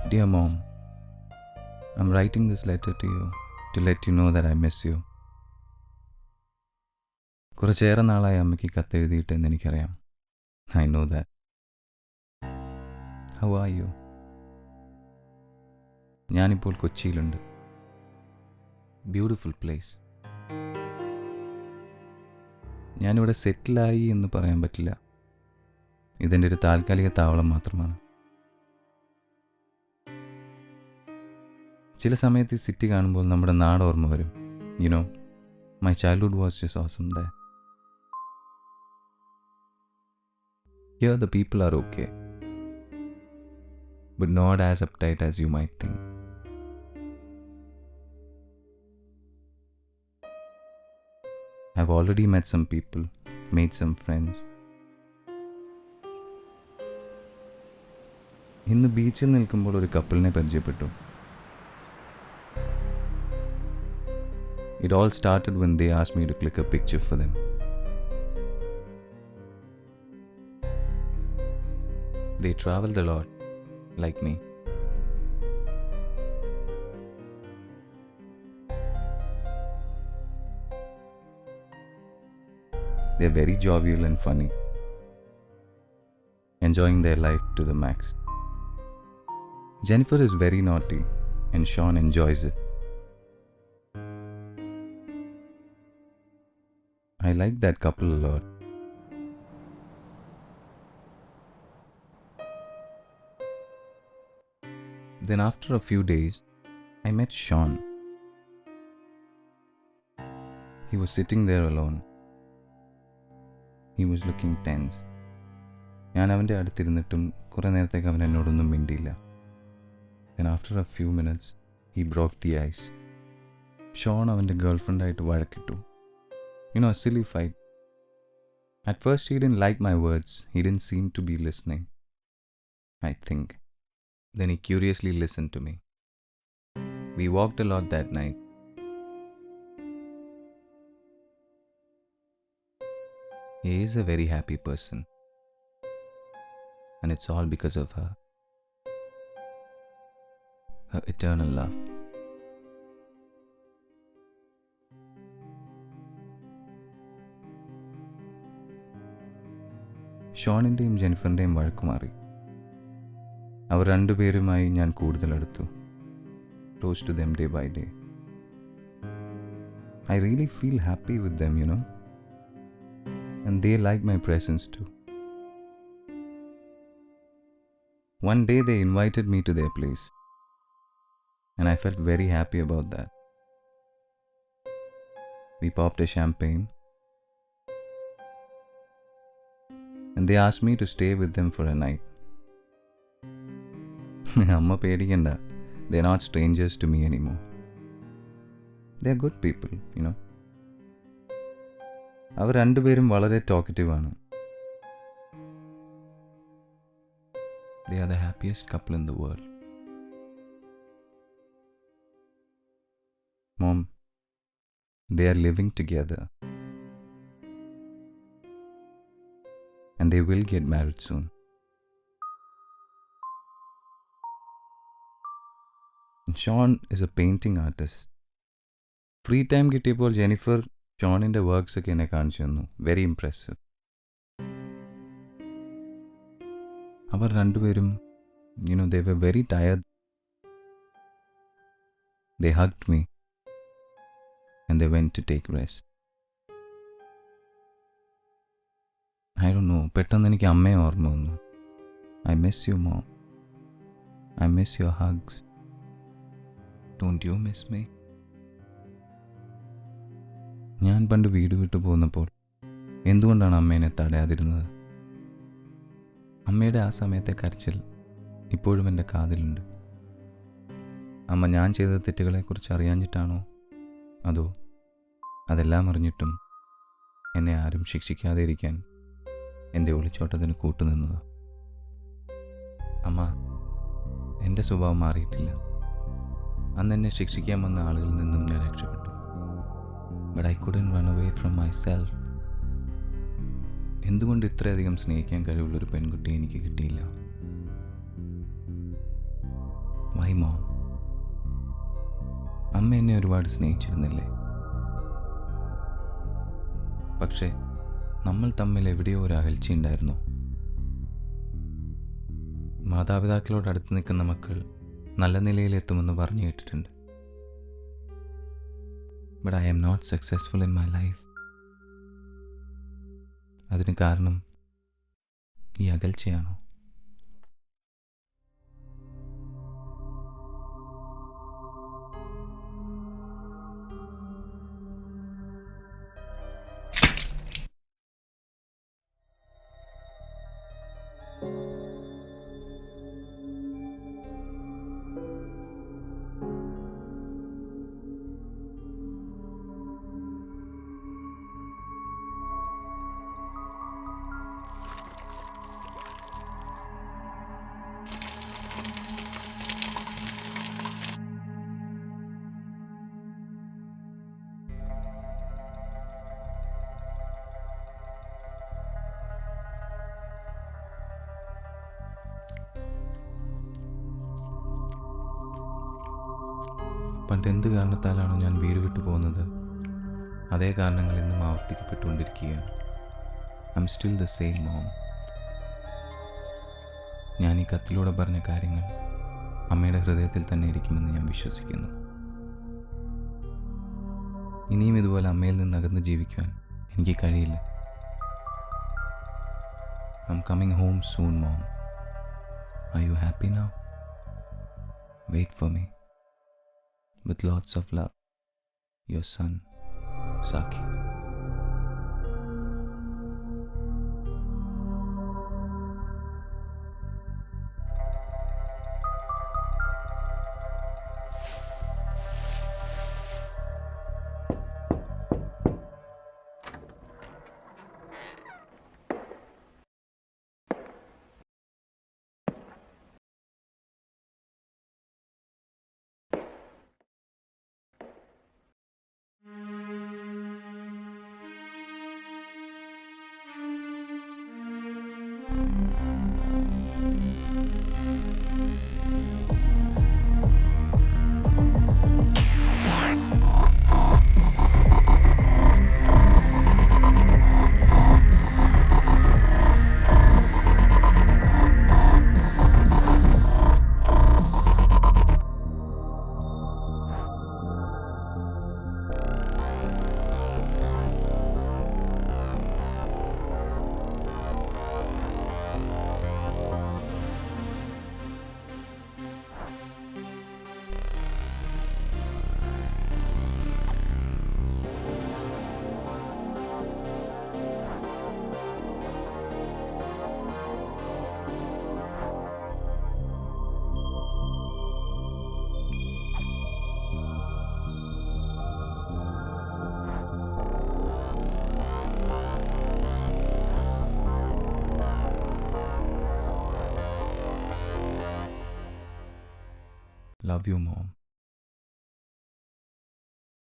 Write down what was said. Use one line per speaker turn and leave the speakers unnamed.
Dear Mom, I'm writing this letter to you to let you know that I miss you. കുറച്ചേറെ നാളായി അമ്മയ്ക്ക് കത്തെഴുതിയിട്ടെന്ന് എനിക്കറിയാം. I know that. How are you? ഞാനിപ്പോൾ കൊച്ചിയിലുണ്ട്. Beautiful place. ഞാനിവിടെ സെറ്റിലായി എന്ന് പറയാൻ പറ്റില്ല. ഇതെൻ്റെ ഒരു താൽക്കാലിക താവളം മാത്രമാണ്. ചില സമയത്ത് ഈ സിറ്റി കാണുമ്പോൾ നമ്മുടെ നാട് ഓർമ്മ വരും. You know, my childhood was just awesome there. Here the people are okay, but not as uptight as you might think. I've already met some people, made some friends. ഇന്ന് ബീച്ചിൽ നിൽക്കുമ്പോൾ ഒരു കപ്പിളിനെ പരിചയപ്പെട്ടു. It all started when they asked me to click a picture for them. They traveled a lot, like me. They're very jovial and funny, enjoying their life to the max. Jennifer is very naughty, and Sean enjoys it. I like that couple a lot. Then after a few days, I met Sean. He was sitting there alone. He was looking tense. ഞാൻ അവൻ്റെ അടുത്തിരുന്നിട്ടും കുറേ നേരത്തേക്ക് അവൻ എന്നോടൊന്നും മിണ്ടിയില്ല. Then after a few minutes, he broke the ice. Sean അവൻ്റെ ഗേൾഫ്രണ്ടായിട്ട് വഴക്കിട്ടു. You know, a silly fight. At first he didn't like my words. He didn't seem to be listening, I think. Then he curiously listened to me. We walked a lot that night. He is a very happy person. And it's all because of her. Her eternal love. ഷോണിൻ്റെയും ജെനിഫറിൻ്റെയും വഴക്കുമാറി. അവർ രണ്ടുപേരുമായി ഞാൻ കൂടുതൽ അടുത്തു. Close to them day by day. I really feel happy with them, you know. And they like my presence too. One day they invited me to their place. And I felt very happy about that. We popped a champagne. And they asked me to stay with them for a night. Amma pedikanda. They're not strangers to me anymore. They're good people, you know. അവർ രണ്ടുപേരും വളരെ talkative ആണ്. They are the happiest couple in the world. Mom, they are living together. And they will get married soon. And Sean is a painting artist. Free time കിട്ടിയപ്പോൾ Jennifer ഷോണിൻ്റെ works ഒക്കെ എന്നെ കാണിച്ചു തന്നു. Very impressive. അവർ രണ്ടുപേരും they were very tired. They hugged me and they went to take rest. I don't know, പെട്ടെന്ന് എനിക്ക് അമ്മയെ ഓർമ്മ വന്നു. I miss you, Mom. I miss your hugs. Don't you miss me? ഞാൻ പണ്ട് വീട് വിട്ടു പോന്നപ്പോൾ എന്തുകൊണ്ടാണ് അമ്മ എന്നെ തടയാതിരുന്നത്? അമ്മയുടെ ആ സമയത്തെ കരച്ചിൽ ഇപ്പോഴും എൻ്റെ കാതിലുണ്ട്. അമ്മ ഞാൻ ചെയ്ത തെറ്റുകളെക്കുറിച്ച് അറിയാഞ്ഞിട്ടാണോ, അതോ അതെല്ലാം അറിഞ്ഞിട്ടും എന്നെ ആരും ശിക്ഷിക്കാതെ ഇരിക്കാൻ എൻ്റെ ഒളിച്ചോട്ടത്തിന് കൂട്ടുനിന്നതോ? അമ്മ, എൻ്റെ സ്വഭാവം മാറിയിട്ടില്ല. അന്ന് എന്നെ ശിക്ഷിക്കാൻ വന്ന ആളുകളിൽ നിന്നും ഞാൻ രക്ഷപ്പെട്ടു. But I couldn't run away from myself. എന്തുകൊണ്ട് ഇത്രയധികം സ്നേഹിക്കാൻ കഴിവുള്ളൊരു പെൺകുട്ടിയെ എനിക്ക് കിട്ടിയില്ല? Why mom? അമ്മ എന്നെ ഒരുപാട് സ്നേഹിച്ചിരുന്നില്ലേ? പക്ഷേ നമ്മൾ തമ്മിൽ എവിടെയോ ഒരു അകൽച്ചയുണ്ടായിരുന്നു. മാതാപിതാക്കളോട് അടുത്ത് നിൽക്കുന്ന മക്കൾ നല്ല നിലയിലെത്തുമെന്ന് പറഞ്ഞു കേട്ടിട്ടുണ്ട്. But I am not successful in my life. അതിന് കാരണം ഈ അകൽച്ചയാണോ? പണ്ട് എന്ത് കാരണത്താലാണോ ഞാൻ വീട് വിട്ടു പോകുന്നത്, അതേ കാരണങ്ങൾ ഇന്നും ആവർത്തിക്കപ്പെട്ടുകൊണ്ടിരിക്കുകയാണ്. I am still the same mom. ഞാൻ ഈ കത്തിലൂടെ പറഞ്ഞ കാര്യങ്ങൾ അമ്മയുടെ ഹൃദയത്തിൽ തന്നെ ഇരിക്കുമെന്ന് ഞാൻ വിശ്വസിക്കുന്നു. ഇനിയും ഇതുപോലെ അമ്മയിൽ നിന്ന് അകന്ന് ജീവിക്കുവാൻ എനിക്ക് കഴിയില്ല. I am coming home soon mom. Are you happy now? Wait for me. With lots of love, your son, Saki. Love you, Mom.